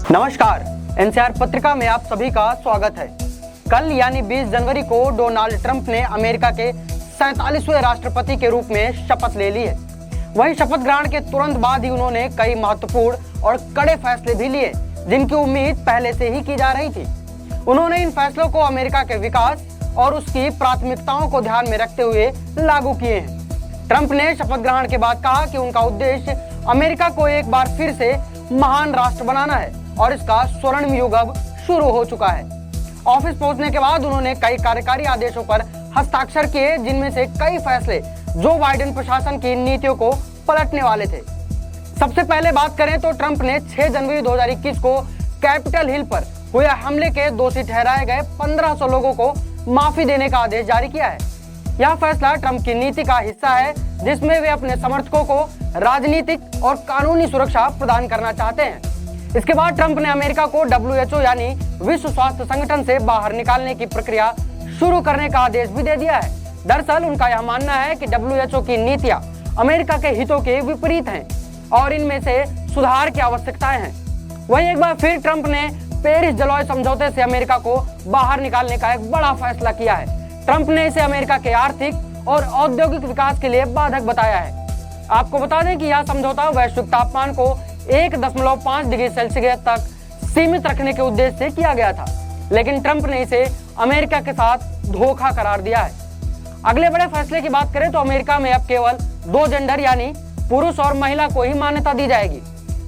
नमस्कार, एनसीआर पत्रिका में आप सभी का स्वागत है। कल यानी 20 जनवरी को डोनाल्ड ट्रंप ने अमेरिका के 47वें राष्ट्रपति के रूप में शपथ ले ली है। वहीं शपथ ग्रहण के तुरंत बाद ही उन्होंने कई महत्वपूर्ण और कड़े फैसले भी लिए, जिनकी उम्मीद पहले से ही की जा रही थी। उन्होंने इन फैसलों को अमेरिका के विकास और उसकी प्राथमिकताओं को ध्यान में रखते हुए लागू किए हैं। ट्रंप ने शपथ ग्रहण के बाद कहा कि उनका उद्देश्य अमेरिका को एक बार फिर से महान राष्ट्र बनाना है और इसका स्वर्णिम युग अब शुरू हो चुका है। ऑफिस पहुंचने के बाद उन्होंने कई कार्यकारी आदेशों पर हस्ताक्षर किए, जिनमें से कई फैसले जो बाइडेन प्रशासन की नीतियों को पलटने वाले थे। सबसे पहले बात करें तो ट्रंप ने 6 जनवरी 2021 को कैपिटल हिल पर हुए हमले के दोषी ठहराए गए 1500 लोगों को माफी देने का आदेश जारी किया है। यह फैसला ट्रंप की नीति का हिस्सा है, जिसमें वे अपने समर्थकों को राजनीतिक और कानूनी सुरक्षा प्रदान करना चाहते हैं। इसके बाद ट्रंप ने अमेरिका को WHO यानी विश्व स्वास्थ्य संगठन से बाहर निकालने की प्रक्रिया शुरू करने का आदेश भी दे दिया है। दरअसल उनका यह मानना है कि WHO की नीतियां अमेरिका के हितों के विपरीत हैं और इनमें से सुधार की आवश्यकताएं हैं। वहीं एक बार फिर ट्रंप ने पेरिस जलवायु समझौते से अमेरिका को बाहर निकालने का एक बड़ा फैसला किया है। ट्रंप ने इसे अमेरिका के आर्थिक और औद्योगिक विकास के लिए बाधक बताया है। आपको बता दें कि यह समझौता वैश्विक तापमान को 1.5 डिग्री सेल्सियस तक सीमित रखने के उद्देश्य से किया गया था, लेकिन ट्रंप ने इसे अमेरिका के साथ धोखा करार दिया है। अगले बड़े फैसले की बात करें तो अमेरिका में अब केवल 2 जेंडर यानी पुरुष और महिला को ही मान्यता दी जाएगी।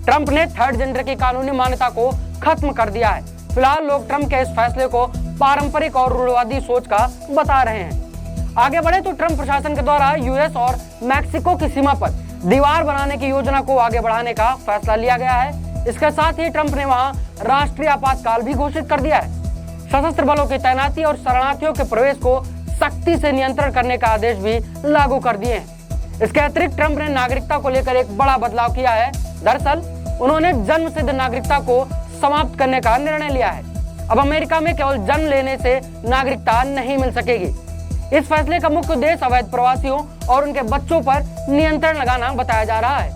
ट्रंप ने 3rd जेंडर की कानूनी मान्यता को खत्म कर दिया है। फिलहाल लोग ट्रंप के इस फैसले को पारंपरिक और रूढ़िवादी सोच का बता रहे हैं। आगे बढ़े तो ट्रंप प्रशासन के द्वारा यूएस और मैक्सिको की सीमा पर दीवार बनाने की योजना को आगे बढ़ाने का फैसला लिया गया है। इसके साथ ही ट्रंप ने वहां राष्ट्रीय आपातकाल भी घोषित कर दिया है। सशस्त्र बलों की तैनाती और शरणार्थियों के प्रवेश को सख्ती से नियंत्रण करने का आदेश भी लागू कर दिए हैं। इसके अतिरिक्त ट्रंप ने नागरिकता को लेकर एक बड़ा बदलाव किया है। दरअसल उन्होंने जन्म सिद्ध नागरिकता को समाप्त करने का निर्णय लिया है। अब अमेरिका में केवल जन्म लेने से नागरिकता नहीं मिल सकेगी। इस फैसले का मुख्य उद्देश्य अवैध प्रवासियों और उनके बच्चों पर नियंत्रण लगाना बताया जा रहा है।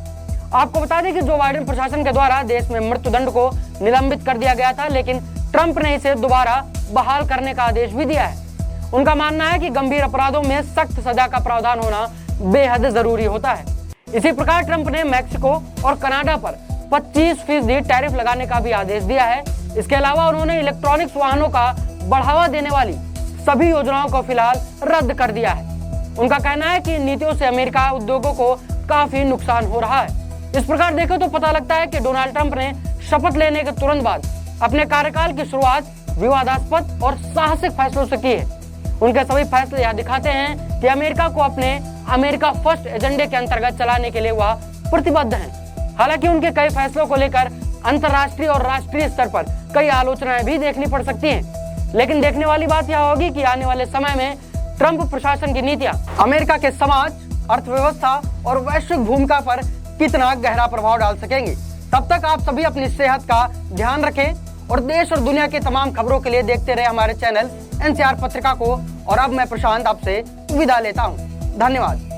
आपको बता दें कि जो बाइडेन प्रशासन के द्वारा देश में मृत्युदंड को निलंबित कर दिया गया था, लेकिन ट्रंप ने इसे दोबारा बहाल करने का आदेश भी दिया है। उनका मानना है कि गंभीर अपराधों में सख्त सजा का प्रावधान होना बेहद जरूरी होता है। इसी प्रकार ट्रंप ने मैक्सिको और कनाडा पर 25% टैरिफ लगाने का भी आदेश दिया है। इसके अलावा उन्होंने इलेक्ट्रॉनिक्स वाहनों का बढ़ावा देने वाली सभी योजनाओं को फिलहाल रद्द कर दिया है। उनका कहना है कि इन नीतियों से अमेरिका उद्योगों को काफी नुकसान हो रहा है। इस प्रकार देखें तो पता लगता है कि डोनाल्ड ट्रंप ने शपथ लेने के तुरंत बाद अपने कार्यकाल की शुरुआत विवादास्पद और साहसिक फैसलों से की है। उनके सभी फैसले यह दिखाते हैं कि अमेरिका को अपने अमेरिका फर्स्ट एजेंडे के अंतर्गत चलाने के लिए वह प्रतिबद्ध है। हालांकि उनके कई फैसलों को लेकर अंतर्राष्ट्रीय और राष्ट्रीय स्तर पर कई आलोचनाएं भी देखनी पड़ सकती हैं, लेकिन देखने वाली बात यह होगी कि आने वाले समय में ट्रंप प्रशासन की नीतियां अमेरिका के समाज, अर्थव्यवस्था और वैश्विक भूमिका पर कितना गहरा प्रभाव डाल सकेंगी। तब तक आप सभी अपनी सेहत का ध्यान रखें और देश और दुनिया की तमाम खबरों के लिए देखते रहे हमारे चैनल एनसीआर पत्रिका को। और अब मैं प्रशांत आपसे विदा लेता हूँ। धन्यवाद।